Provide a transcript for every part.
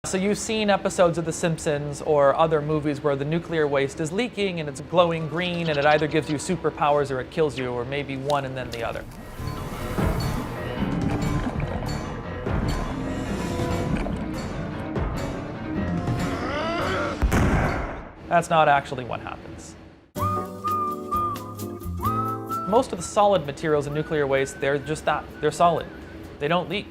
So you've seen episodes of The Simpsons or other movies where the nuclear waste is leaking and it's glowing green and it either gives you superpowers or it kills you, or maybe one and then the other. That's not actually what happens. Most of the solid materials in nuclear waste, they're just that. They're solid. They don't leak.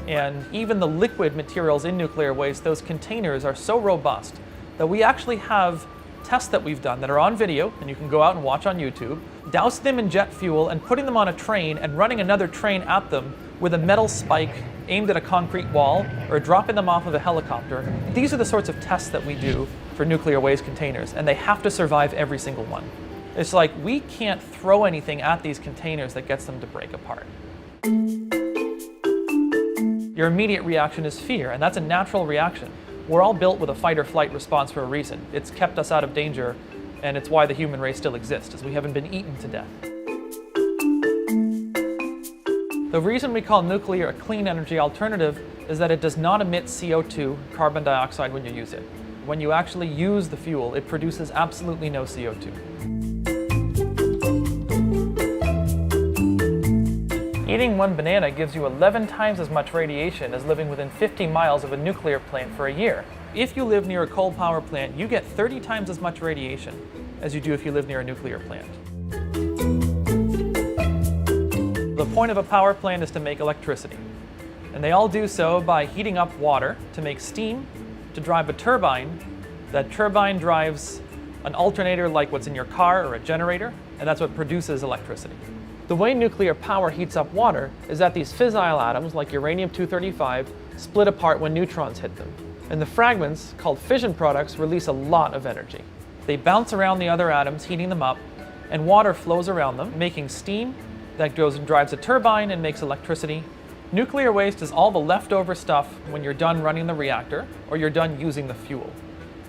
And even the liquid materials in nuclear waste, those containers are so robust that we actually have tests that we've done that are on video, and you can go out and watch on YouTube, dousing them in jet fuel and putting them on a train and running another train at them with a metal spike aimed at a concrete wall or dropping them off of a helicopter. These are the sorts of tests that we do for nuclear waste containers, and they have to survive every single one. It's like we can't throw anything at these containers that gets them to break apart. Your immediate reaction is fear, and that's a natural reaction. We're all built with a fight or flight response for a reason. It's kept us out of danger, and it's why the human race still exists, is we haven't been eaten to death. The reason we call nuclear a clean energy alternative is that it does not emit CO2, carbon dioxide, when you use it. When you actually use the fuel, it produces absolutely no CO2. Eating one banana gives you 11 times as much radiation as living within 50 miles of a nuclear plant for a year. If you live near a coal power plant, you get 30 times as much radiation as you do if you live near a nuclear plant. The point of a power plant is to make electricity. And they all do so by heating up water to make steam, to drive a turbine. That turbine drives an alternator like what's in your car or a generator, and that's what produces electricity. The way nuclear power heats up water is that these fissile atoms, like uranium-235, split apart when neutrons hit them. And the fragments, called fission products, release a lot of energy. They bounce around the other atoms, heating them up, and water flows around them, making steam that goes and drives a turbine and makes electricity. Nuclear waste is all the leftover stuff when you're done running the reactor or you're done using the fuel.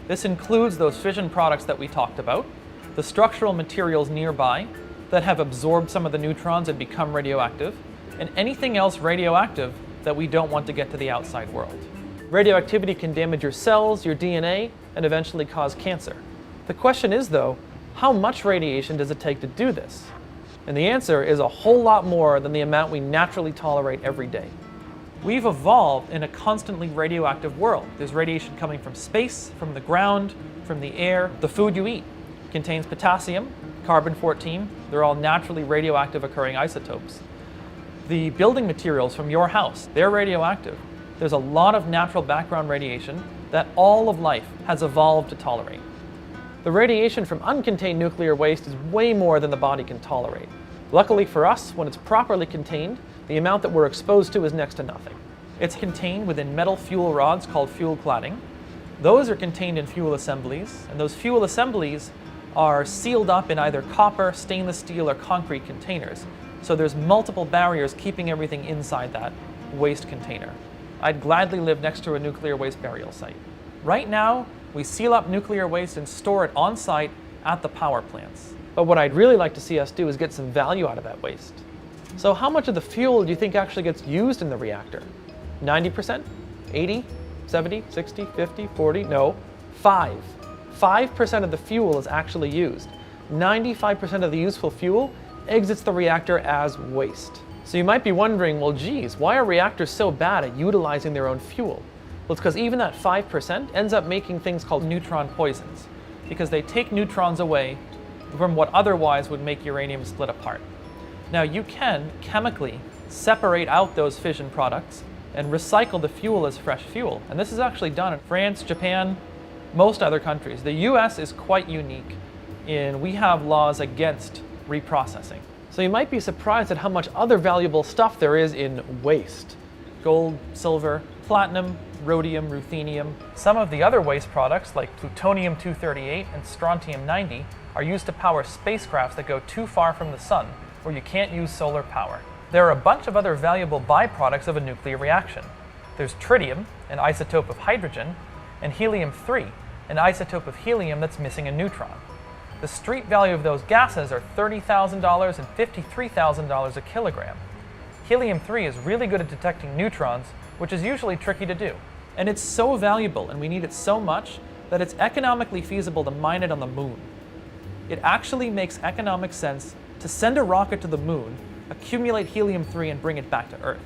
This includes those fission products that we talked about, the structural materials nearby that have absorbed some of the neutrons and become radioactive, and anything else radioactive that we don't want to get to the outside world. Radioactivity can damage your cells, your DNA, and eventually cause cancer. The question is, though, how much radiation does it take to do this? And the answer is a whole lot more than the amount we naturally tolerate every day. We've evolved in a constantly radioactive world. There's radiation coming from space, from the ground, from the air. The food you eat contains potassium, carbon-14. They're all naturally radioactive occurring isotopes. The building materials from your house, they're radioactive. There's a lot of natural background radiation that all of life has evolved to tolerate. The radiation from uncontained nuclear waste is way more than the body can tolerate. Luckily for us, when it's properly contained, the amount that we're exposed to is next to nothing. It's contained within metal fuel rods called fuel cladding. Those are contained in fuel assemblies, and those fuel assemblies are sealed up in either copper, stainless steel, or concrete containers. So there's multiple barriers keeping everything inside that waste container. I'd gladly live next to a nuclear waste burial site. Right now, we seal up nuclear waste and store it on site at the power plants. But what I'd really like to see us do is get some value out of that waste. So how much of the fuel do you think actually gets used in the reactor? 90%? 80? 70? 60? 50? 40? No, 5. 5% of the fuel is actually used. 95% of the useful fuel exits the reactor as waste. So you might be wondering, well, geez, why are reactors so bad at utilizing their own fuel? Well, it's because even that 5% ends up making things called neutron poisons, because they take neutrons away from what otherwise would make uranium split apart. Now, you can chemically separate out those fission products and recycle the fuel as fresh fuel. And this is actually done in France, Japan, most other countries. The US is quite unique in we have laws against reprocessing. So you might be surprised at how much other valuable stuff there is in waste. Gold, silver, platinum, rhodium, ruthenium. Some of the other waste products like plutonium-238 and strontium-90 are used to power spacecrafts that go too far from the sun, where you can't use solar power. There are a bunch of other valuable byproducts of a nuclear reaction. There's tritium, an isotope of hydrogen, and helium-3, an isotope of helium that's missing a neutron. The street value of those gases are $30,000 and $53,000 a kilogram. Helium-3 is really good at detecting neutrons, which is usually tricky to do. And it's so valuable, and we need it so much, that it's economically feasible to mine it on the moon. It actually makes economic sense to send a rocket to the moon, accumulate helium-3, and bring it back to Earth.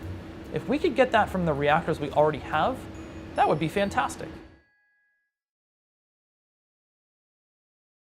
If we could get that from the reactors we already have, that would be fantastic.